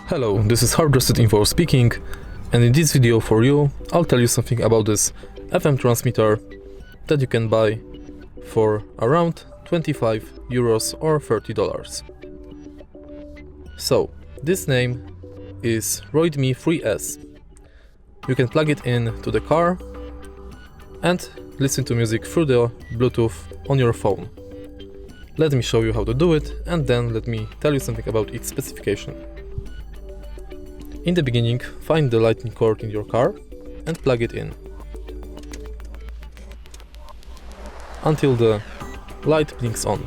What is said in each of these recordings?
Hello, this is HardReset.Info speaking, and in this video for you, I'll tell you something about this FM transmitter that you can buy for around 25 euros or $30. So, this name is Roidmi 3S. You can plug it in to the car and listen to music through the Bluetooth on your phone. Let me show you how to do it, and then let me tell you something about its specification. In the beginning, find the lightning cord in your car and plug it in until the light blinks on.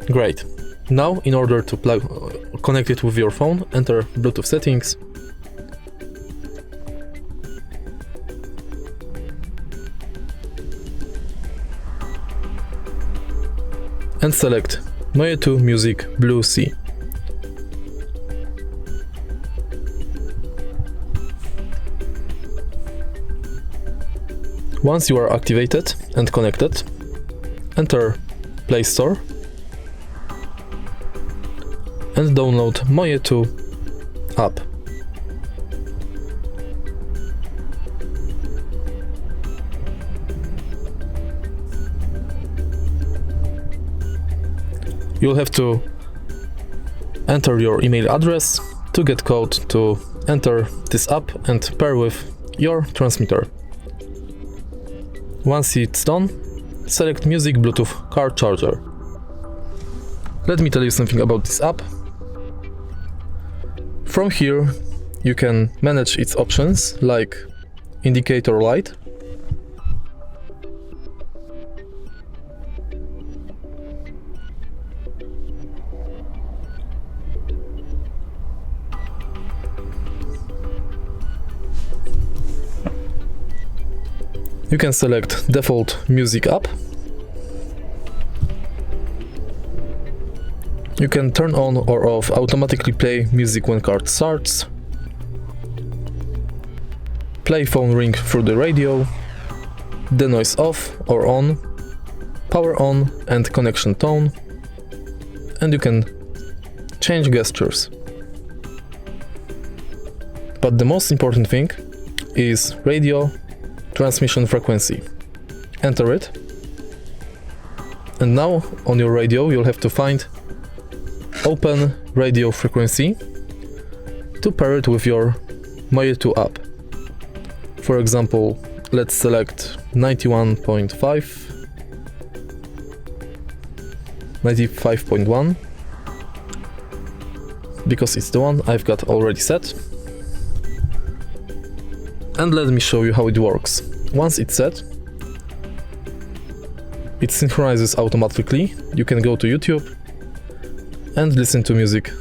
Great. Now, in order to connect it with your phone, enter Bluetooth settings. And select Moje2 Music Blue C. Once you are activated and connected, enter Play Store and download Moje2 app. You'll have to enter your email address to get code to enter this app and pair with your transmitter. Once it's done, select Music Bluetooth Car Charger. Let me tell you something about this app. From here, you can manage its options like indicator light, you can select default music app. You can turn on or off automatically play music when car starts, play phone ring through the radio, denoise off or on, power on and connection tone, and you can change gestures. But the most important thing is radio transmission frequency. Enter it, and now on your radio you'll have to find open radio frequency to pair it with your Moje2 app. For example, let's select 91.5, 95.1, because it's the one I've got already set. And let me show you how it works. Once it's set, it synchronizes automatically. You can go to YouTube and listen to music.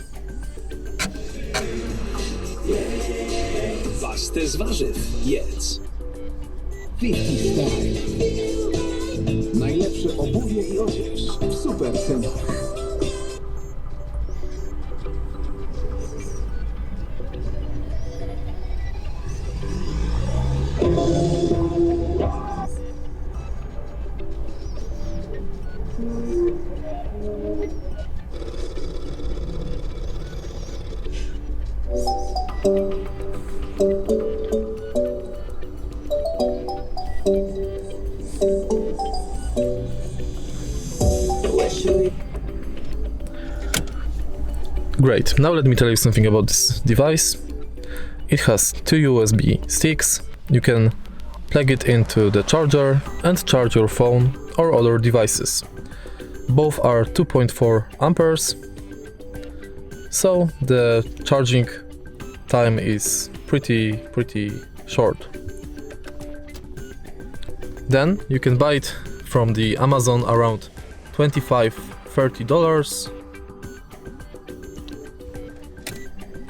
Pastę z warzyw jedz. 50 Style. Najlepsze obuwie i odzież w super cenach. Great, now let me tell you something about this device. It has two USB sticks. You can plug it into the charger and charge your phone or other devices. Both are 2.4 amperes, so the charging time is pretty short. Then you can buy it from the Amazon around $25–30.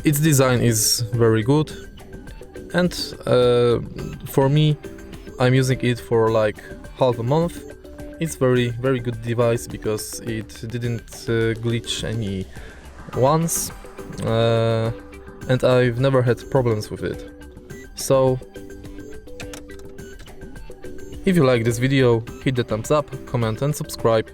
Its design is very good, and for me, I'm using it for like half a month. It's very good device because it didn't glitch any once, and I've never had problems with it. So If you like this video, hit the thumbs up, comment and subscribe.